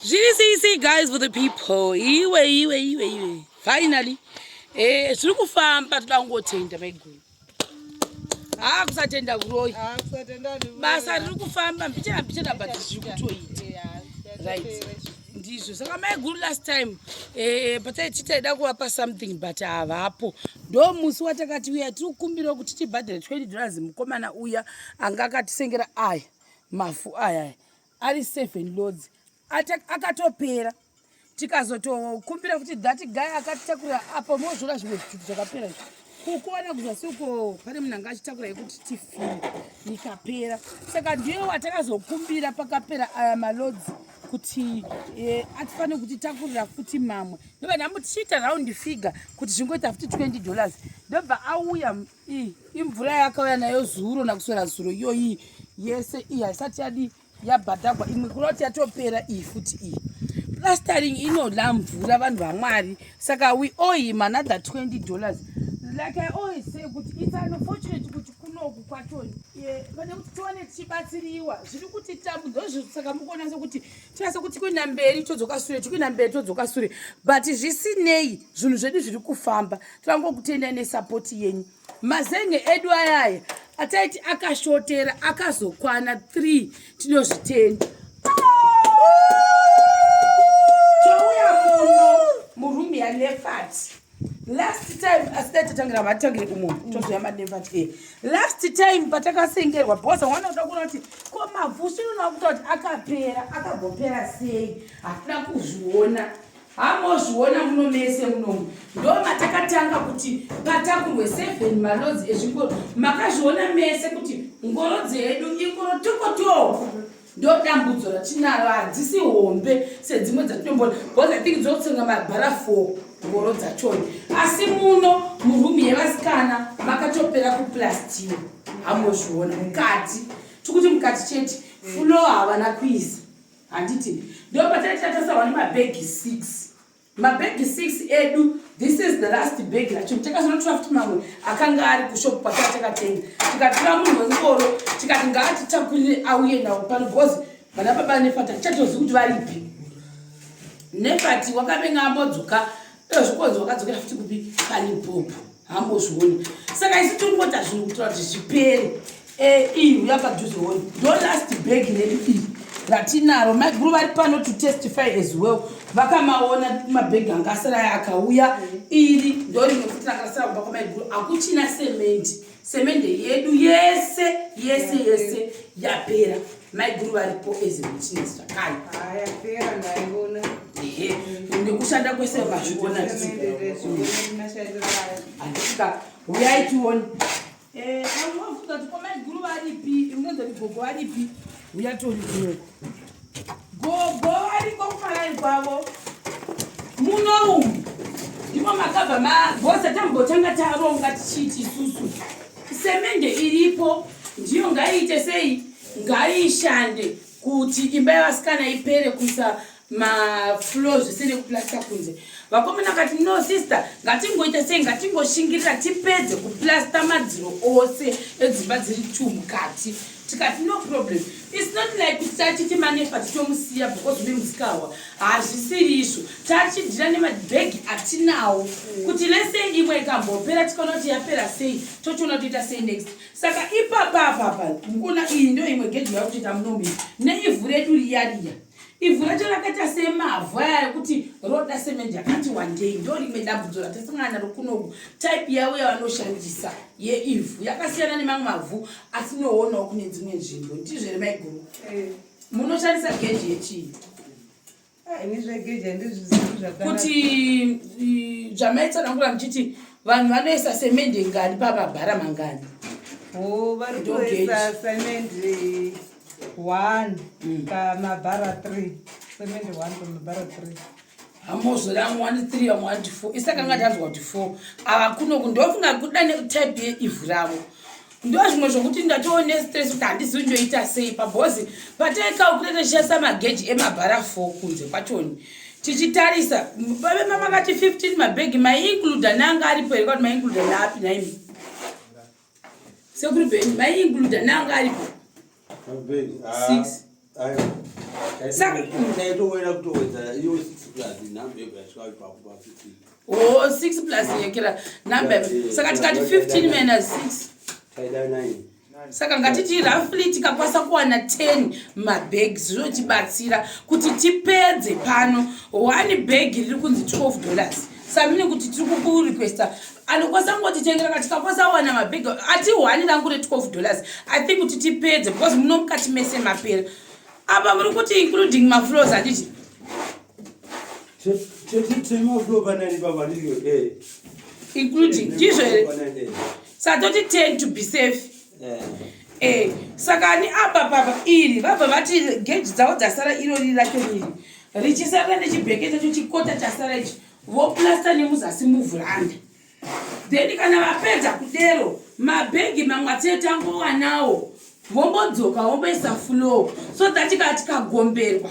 GCC guys for the people. Iwe. Finally. Tiri kufamba toda kungotenda maiguru. Kusatenda kuroyi. Basa riri kufamba mbichana but zviri kutoita. Right. Ndizvo. Saka maiguru last time pataichitaida kuvapa something but havapo. Ndo musi watakati uya tiri kukumbira kuti tibhadhare $20 mukomana uya anga akatisengera aya mafu aya ari 7 loads. Akatopera tikazotokumbira kuti that guy akatitakura apo mozvura zvimwe zvitutu zvakapera kukuona kuzvasuko pane munhu anga achitakura yekuti tifire nikapera saka ndiyo watakazokumbira pakapera aya malodzi kuti atifanire kutitakurira futi mamwe ndobva nhamo tichiita raundi figa kuti zvingoita futi $20 ndobva auya imvura yakauya nayo zuro nakuswera zuro iyoyi yese iyi haisati yadi yabhadhagwa imwe kuroti yatopera iyi futi iyi plastering inoda mvura vanhu vaMwari saka we owe him another $20 like I always say kuti it's unfortunate kuti kunoku kwatoni pane kuti tione tichibatsiriwa zviri kuti tambudza saka mukuona sekuti tinase kuti kuenda mberi todzoka sure but zvisinei zvinhu zvedu zviri kufamba tirangokutendai nesapoti yenyu mazenge edu ayaya ataiti akashotera akazokwana 3 tinozvitenda touya muno murumi yanefat last time asitatatangira vatangire umuntu tozoyamba nefat last time patakasengerwa bhosa wanoda kuona kuti ko mavhusi unoona kuta kuti akapera akagopera sei hatina kuzviona hamozviona muno mese munomu ndo matakatanga kuti patakurwe 7 malodzi ezvingoro makazviona mese kuti ngoro dzedu ingoro tokotoko ndo dambudzo ratinaro hadzisi hombe sedzimwe dzatinombona because I think dzotsenga mabhara 4 ngoro dzachoni asi muno murumi yevasikana makatopera kuplastic hamozviona mukati tikuti mukati chete fulo havana kuisa handiti ndo pataitatasa nemabhegi 6 mabhegi 6 edu this is the last bag lacho takazonotora futi mamwe akanga ari kushop patakatenga tikatora munhu wengoro tikati ngaatitakurire auye nawo pano because vana baba nefati achatozivi kuti varipi nefati wakavenga ambodzoka zvikonzo wakadzokera futi kupi kalipopo hambozvioni saka isi tingota zvinhu kutora kuti zvipere iyi yapadhuzeoni ndo last bag redu iyi ratinaro maguru vari pano to testify as well vakamaona mabhegi anga asara akauya iri ndo rimwe futi rakasara kubva kwamaiguru hakuchina semende yedu yese yapera maiguru varipo as witness zvakare nekushanda kwese mazviona andisika uyai tione anofuka kuti kwamaiguru varipi rinozoti gogo varipi uya tori kuno gogo variko kufarai kwavo muno umu ndimo makabva mabhosa tambotanga taronga tichiti isusu semende iripo ndiyo ngaiite sei ngaishande kuti imba yevasikana ipere kuisa maflo zvese nekuplasta kunze vakomana kati no sister ngatingoita sei ngatingoshingirira tipedze kuplasta madziro ose edzimba dziri 2 mukati tikati no problem it's not like kuti tachiti manefa titomusiya because unemusikawa hazvisiri izvo tachidhira nemabhegi atinawo kuti lesei imwe ikambopera tikaona kuti yapera sei tochiona toita sei next saka ipapapapa mukuna iyi ndo imwe geji yakutoita munomiri neivhu redu riya ivhu racho rakaita semavhu aya ekuti roda semendi yakati wandei ndo rimwe dambudzo ratasangana naro kunoku type yavo yavanoshandisa yeivhu yakasiyana nemamwe mavhu atinoonawo kune dzimwe nzvimbo ndizvere maiguru munoshandisa geji yechii kuti zvamaitsanangura muchiti vanhu vanoisa semende ngani pamabhara mangani vari kuisa semende 1 kamabhara 3 semende 1 kamabhara 3 hamozvori amwe 1 3 amwe 4 isakanga ndanzwa kuti 4 ava kunoku ndofunga kuda netype yeivhu ravo ndo zvimwe zvokuti ndatoone stress kuti handizivi ndoita sei pabhozi pataikaukureta tichisa mageji emabhara 4 kunze kwachoni tichitarisa bave mamakati 15 mabhegi maincluda nanga aripo here kwati maincluda naapi naimi sekuri beni maincluda nanga aripo 6 Saka ndaitoenda kutowedza iyo 6 plus number yasvika ipapo pa 15. Oh, 6 plus yekera number. Saka tikati 15 minus 6. Taida 9. Saka ngatiti roughly tikakwasa kuwana 10 mabags zvotibatsira kuti tipedze pano. One bag riri kunzi $12. Samini kuti tiri kukurequesta anokwasa ngotitengera kuti tikakwasa wana mabag ati one rangu $12. I think kuti tipedze because muno mukati mese mapera. Apa muri kuti including maflows anditi. Tema flow banani baba ndiko Including diesel. Satoti 10 to be safe. Saka ni apa papa iri vabva vati gauge dzavo dzasara iro riri racho riri richisara nechibheke chacho chikota chasara ichi voplasta nemuzasi muvhuranda. Then kana vapedza kudero mabhegi mamwe atetangowanawo vombodzoka vomboisa flow so that tikagomberwa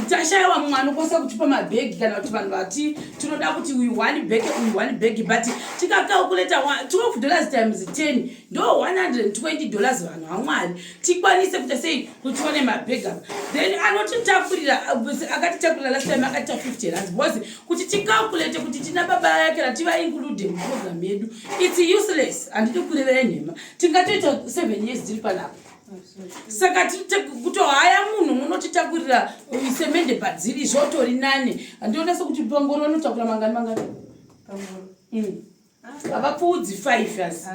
tashaiwa mumwe anokwasa kutipa mabhegi kana kuti vanhu vati tinoda kuti uyu one bag but tikakalkuleta $12 times 10 ndo $120 vanhu vamwari tikwanise kuita sei kuti tione mabhegi apa. Then anotitakurira akatitakurira last time akatita $50 because kuti tikalkulete kuti tina baba yake rativa include muprogram yedu it's useless handidi kurevera nhema tingatoita 7 years dziri panapa. Saka kutohaya munhu munotitakurira semende padziri zvotori nane handionesa kuti pangoro anotakura mangani havapfuudzi 5 asi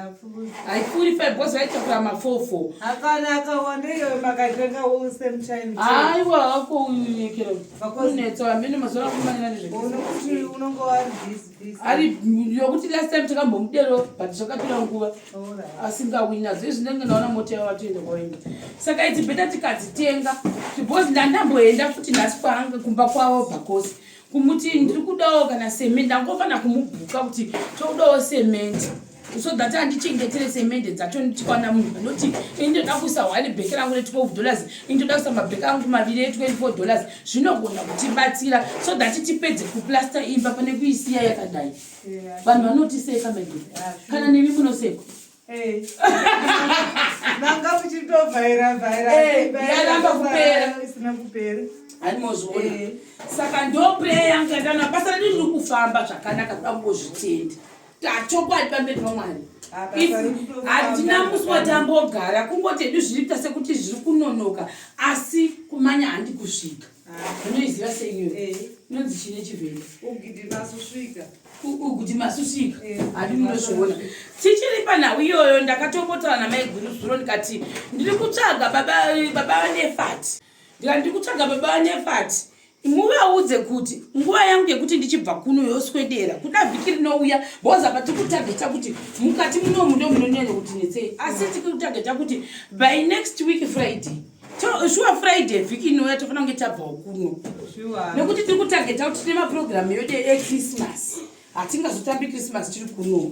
haipfuuri 5 because vaitakura ma44 akanaka wandeyo makatenga usemtime aiwa hako uyekera unetsa vamene mazuva akumanira nezvekuti unonge wari busy ari yokuti last time takambomudero but zvakatora nguva asingawina zve zvinenge naona mota yavo atoenda kwaenda. Saka idzi beta tikadzitenga because ndandamboenda futi nhasi kwaanga kumba kwavo bhakosi kumuti ndiri kudawo kana semende ndangofanira kumubhuka kuti tokudawo semende so that handichengetere semende dzacho ndichikwana munhu anoti indoda kuisa one bheki rangu $12 indoda kuisa mabheki angu maviri $24 zvinogona kutibatsira so that tipedze kuplasta imba pane kuisiya yakadai. Vanhu vanotiseka maiguru kana nemi munoseka nanga muchitobvaira yaramba kupera isina kupera haimozviona. Saka ndo prayer yangu yandana basa riri kufamba zvakanaka kuda kungozvitenda chokwadi pamberi pamwari. Handina musi watambogara kungoti hedu zviriita sekuti zviri kunonoka asi kumanya handi kusvika. Unoiziva seinyori inonzi chine chivhenda ugutimasusvika handi munozviona. Tichiri panhau iyoyo ndakatombotaura namaiguru zuro ndikati ndiri kutsvaga baba vanefati ndikati ndiri kutsvaga baba vanefati muvaudze kuti nguva yangu yekuti ndichibva kuno yoswedera kuda vhiki rinouya boza pati kutageta kuti mukati munomu ndo munonyanya kuti netsei asi tikutageta kuti by next week Friday sure Friday vhiki inouya tofanira kunge tabvawo kuno nekuti tiri kutageta kuti tine mapurogiramu yode eChristmas hatingazotambi Christmas tiri kuno.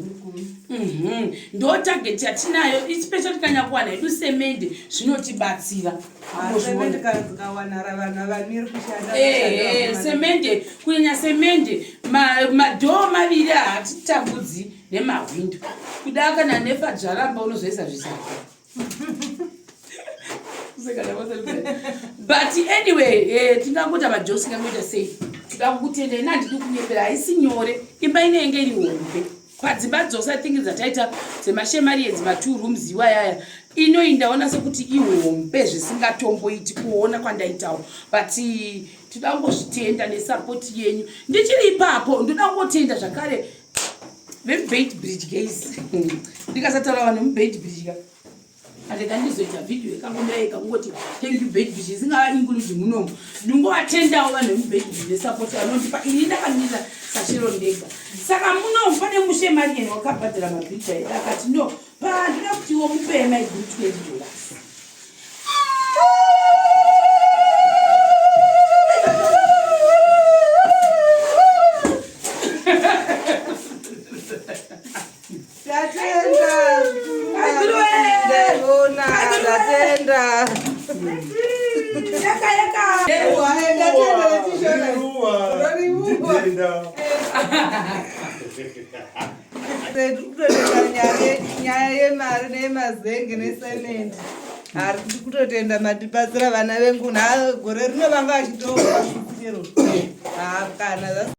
Ndo target yatinayo especially kanya kuwana hedu semende zvinotibatsira. Semende kawana ravana vaniri kushanda. Semende kunyanya semende madhoo maviri hatitambudzi nemahwindo kuda kana nefa dzvaramba unozoisa zvisaka. But anyway tingangota majosi ngangoita sei tikakutenda ina ndiri kunyepera haisi nyore imba inenge iri hombe padzimba dzose I think dzataita dzemashemari edzima2 rooms iwa yaya inoindaona sekuti ihombe zvisingatomboiti kuona kwandaitawo but tinoda kungozvitenda nesapoti yenyu ndichiri ipapo ndoda kungotenda zvakare vemubait bridge guys ndikasataura vanhu vemubait bridge ka andikandizoita video yakangodaika ngoti thank you bait bridge isingava include munomu ndingovatendawo vanhu vemubait bridge nesapoti vanondipa ini ndakamira sashiro ndega saka munomu pane mushemari yeni wakabhadhara mabhidha edu akati no pandinoda kuti iwo mupeye maiguru $20. nyaya yemari nemazenge nesemende hari kuti kutotenda matipatsira vana vengu gore rino vanga vachitoa kana